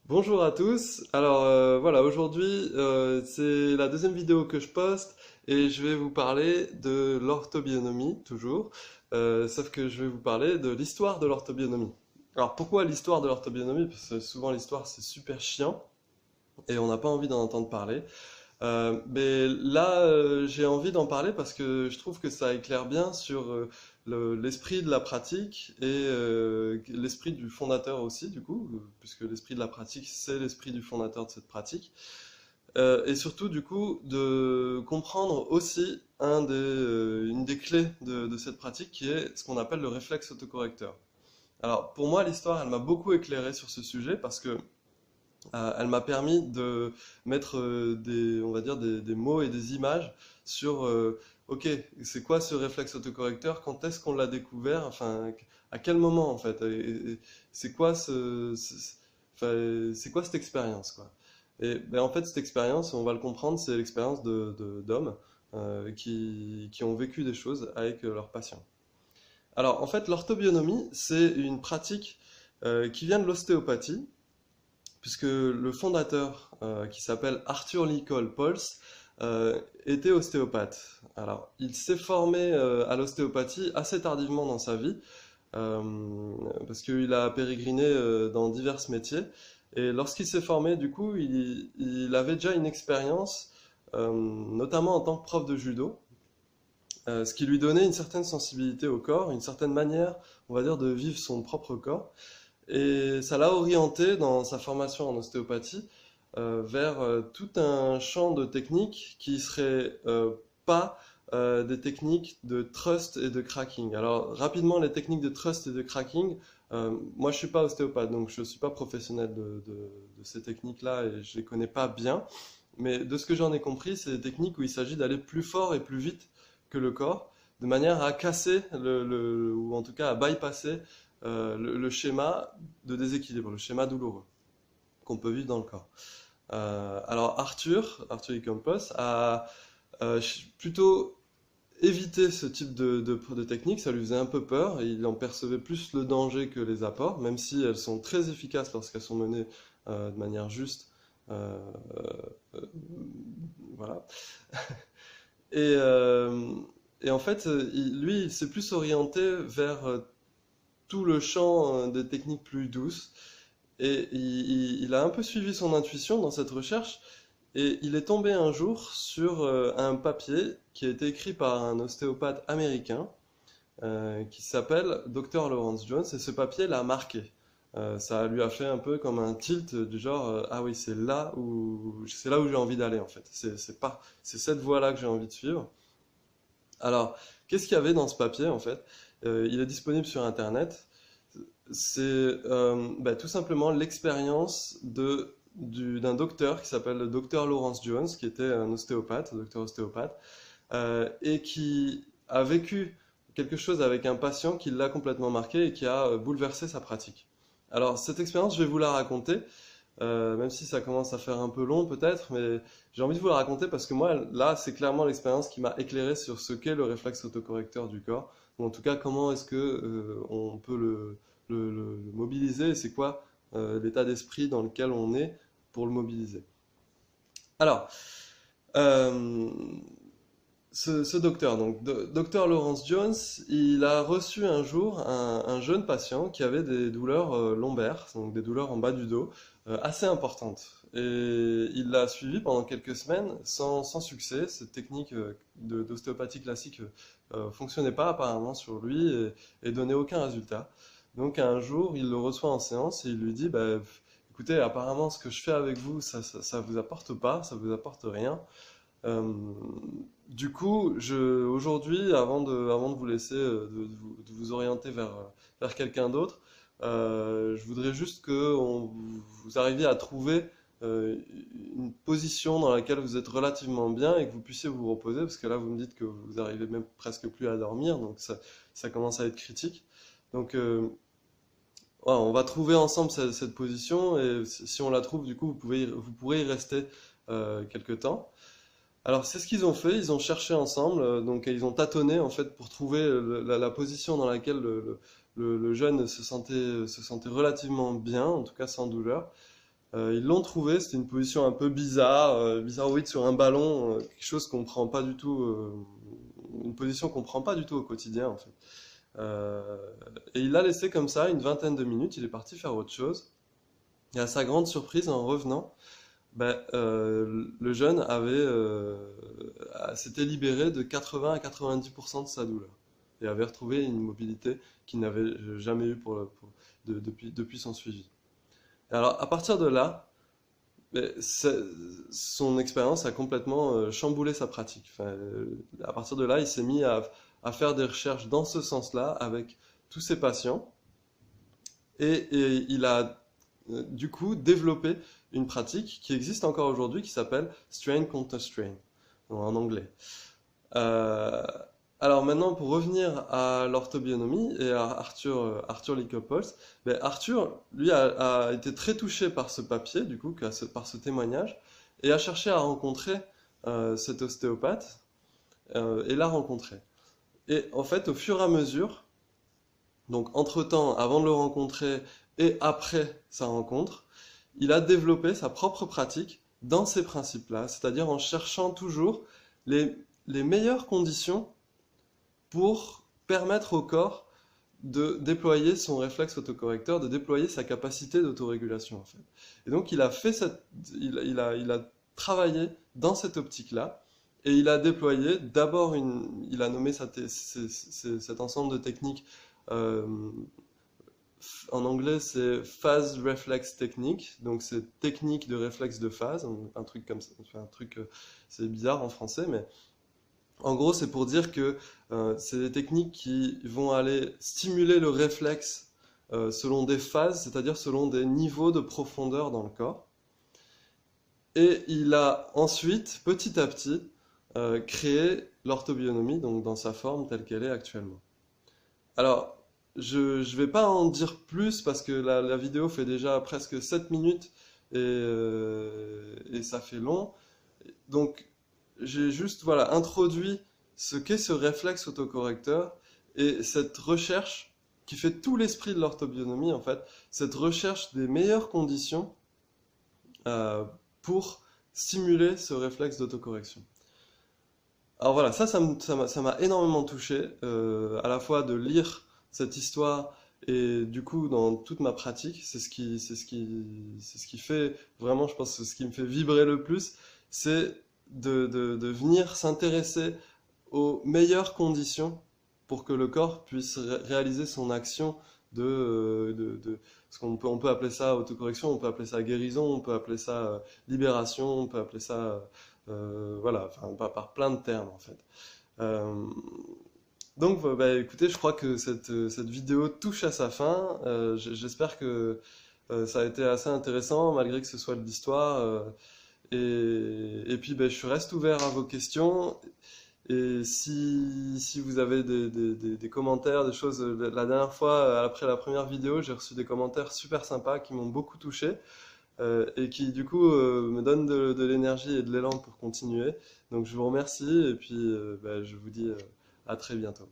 Bonjour à tous. Alors voilà, aujourd'hui c'est la deuxième vidéo que je poste et je vais vous parler de l'orthobionomie toujours, sauf que je vais vous parler de l'histoire de l'orthobionomie. Alors pourquoi l'histoire de l'orthobionomie? Parce que souvent l'histoire c'est super chiant et on n'a pas envie d'en entendre parler. Mais là, j'ai envie d'en parler parce que je trouve que ça éclaire bien sur l'esprit de la pratique et l'esprit du fondateur aussi, du coup, puisque l'esprit de la pratique, c'est l'esprit du fondateur de cette pratique. Et surtout, du coup, de comprendre aussi une des clés de cette pratique qui est ce qu'on appelle le réflexe autocorrecteur. Alors, pour moi, l'histoire, elle m'a beaucoup éclairé sur ce sujet parce que elle m'a permis de mettre on va dire des mots et des images sur, ok, c'est quoi ce réflexe autocorrecteur, quand est-ce qu'on l'a découvert, enfin, à quel moment en fait, et c'est quoi enfin, c'est quoi cette expérience, quoi. Et ben, en fait, cette expérience, on va le comprendre, c'est l'expérience d'hommes qui ont vécu des choses avec leurs patients. Alors, en fait, l'orthobionomie, c'est une pratique qui vient de l'ostéopathie, puisque le fondateur, qui s'appelle Arthur Nicole Pauls, était ostéopathe. Alors, il s'est formé à l'ostéopathie assez tardivement dans sa vie, euh, parce qu'il a pérégriné dans divers métiers. Et lorsqu'il s'est formé, du coup, il avait déjà une expérience, notamment en tant que prof de judo, ce qui lui donnait une certaine sensibilité au corps, une certaine manière, on va dire, de vivre son propre corps. Et ça l'a orienté dans sa formation en ostéopathie vers tout un champ de techniques qui seraient pas des techniques de thrust et de cracking. Alors rapidement, les techniques de thrust et de cracking, moi je suis pas ostéopathe, donc je suis pas professionnel de ces techniques-là et je les connais pas bien. Mais de ce que j'en ai compris, c'est des techniques où il s'agit d'aller plus fort et plus vite que le corps, de manière à casser ou en tout cas à bypasser le schéma de déséquilibre, le schéma douloureux qu'on peut vivre dans le corps. Alors Arthur Icampos, a plutôt évité ce type de technique, ça lui faisait un peu peur, et il en percevait plus le danger que les apports, même si elles sont très efficaces lorsqu'elles sont menées de manière juste. Euh, euh, voilà. Et, euh, et en fait, lui, il s'est plus orienté vers tout le champ des techniques plus douces. Et il a un peu suivi son intuition dans cette recherche et il est tombé un jour sur un papier qui a été écrit par un ostéopathe américain qui s'appelle Dr. Lawrence Jones et ce papier l'a marqué. Ça lui a fait un peu comme un tilt du genre ah oui, c'est là où j'ai envie d'aller en fait. C'est cette voie-là que j'ai envie de suivre. Alors, qu'est-ce qu'il y avait dans ce papier en fait? Il est disponible sur Internet. C'est tout simplement l'expérience d'un docteur qui s'appelle le docteur Lawrence Jones, qui était un ostéopathe, un docteur ostéopathe, et qui a vécu quelque chose avec un patient qui l'a complètement marqué et qui a bouleversé sa pratique. Alors, cette expérience, je vais vous la raconter, même si ça commence à faire un peu long peut-être, mais j'ai envie de vous la raconter parce que moi, là, c'est clairement l'expérience qui m'a éclairé sur ce qu'est le réflexe autocorrecteur du corps, ou en tout cas comment est-ce que on peut le mobiliser et c'est quoi l'état d'esprit dans lequel on est pour le mobiliser. Alors, euh, ce docteur, donc docteur Lawrence Jones, il a reçu un jour un jeune patient qui avait des douleurs lombaires, donc des douleurs en bas du dos, assez importantes. Et il l'a suivi pendant quelques semaines sans succès. Cette technique d'ostéopathie classique fonctionnait pas apparemment sur lui et donnait aucun résultat. Donc un jour, il le reçoit en séance et il lui dit, bah, écoutez, apparemment ce que je fais avec vous, ça vous apporte pas, ça vous apporte rien. Euh, du coup, aujourd'hui, avant de vous laisser, de vous orienter vers quelqu'un d'autre, je voudrais juste que vous arriviez à trouver euh, une position dans laquelle vous êtes relativement bien et que vous puissiez vous reposer, parce que là, vous me dites que vous arrivez même presque plus à dormir, donc ça commence à être critique. Donc, voilà, on va trouver ensemble cette position et si on la trouve, du coup, vous pourrez y rester quelque temps. Alors c'est ce qu'ils ont fait, ils ont cherché ensemble, donc ils ont tâtonné en fait pour trouver la position dans laquelle le jeune se sentait relativement bien, en tout cas sans douleur. Ils l'ont trouvé, c'était une position un peu bizarre, bizarroïde sur un ballon, quelque chose qu'on prend pas du tout, une position qu'on prend pas du tout au quotidien en fait. Euh, et il l'a laissé comme ça une vingtaine de minutes, il est parti faire autre chose. Et à sa grande surprise, en revenant, le jeune s'était libéré de 80 à 90% de sa douleur et avait retrouvé une mobilité qu'il n'avait jamais eue depuis son suivi. Alors, à partir de là, son expérience a complètement chamboulé sa pratique. Enfin, à partir de là, il s'est mis à faire des recherches dans ce sens-là avec tous ses patients et il a du coup développé une pratique qui existe encore aujourd'hui qui s'appelle strain counter strain en anglais. Euh, alors maintenant, pour revenir à l'orthobionomie et à Arthur Licopols, Arthur, lui, a été très touché par ce papier, du coup, par ce témoignage, et a cherché à rencontrer cet ostéopathe, et l'a rencontré. Et en fait, au fur et à mesure, donc entre-temps, avant de le rencontrer et après sa rencontre, il a développé sa propre pratique dans ces principes-là, c'est-à-dire en cherchant toujours les, les meilleures conditions pour permettre au corps de déployer son réflexe autocorrecteur, de déployer sa capacité d'autorégulation en fait. Et donc il a travaillé dans cette optique-là et il a déployé d'abord il a nommé cet ensemble de techniques euh, en anglais c'est phase reflex technique, donc c'est technique de réflexe de phase, un truc comme ça, enfin, c'est bizarre en français mais en gros, c'est pour dire que c'est des techniques qui vont aller stimuler le réflexe selon des phases, c'est-à-dire selon des niveaux de profondeur dans le corps. Et il a ensuite, petit à petit, créé l'orthobionomie, donc dans sa forme telle qu'elle est actuellement. Alors, je ne vais pas en dire plus parce que la vidéo fait déjà presque 7 minutes et ça fait long. Donc, j'ai juste voilà, introduit ce qu'est ce réflexe autocorrecteur et cette recherche qui fait tout l'esprit de l'orthobionomie en fait, cette recherche des meilleures conditions euh, pour stimuler ce réflexe d'autocorrection. Alors voilà, ça m'a énormément touché, à la fois de lire cette histoire et du coup dans toute ma pratique, c'est ce qui fait vraiment, je pense, ce qui me fait vibrer le plus, c'est de venir s'intéresser aux meilleures conditions pour que le corps puisse réaliser son action parce on peut appeler ça autocorrection, on peut appeler ça guérison, on peut appeler ça libération, on peut appeler ça voilà, enfin, par plein de termes en fait. Euh, donc écoutez, je crois que cette vidéo touche à sa fin. J'espère que ça a été assez intéressant malgré que ce soit de l'histoire. Et puis je reste ouvert à vos questions. Et si vous avez des commentaires, des choses, la dernière fois, après la première vidéo, j'ai reçu des commentaires super sympas qui m'ont beaucoup touché et qui du coup me donnent de l'énergie et de l'élan pour continuer. Donc je vous remercie et puis je vous dis à très bientôt.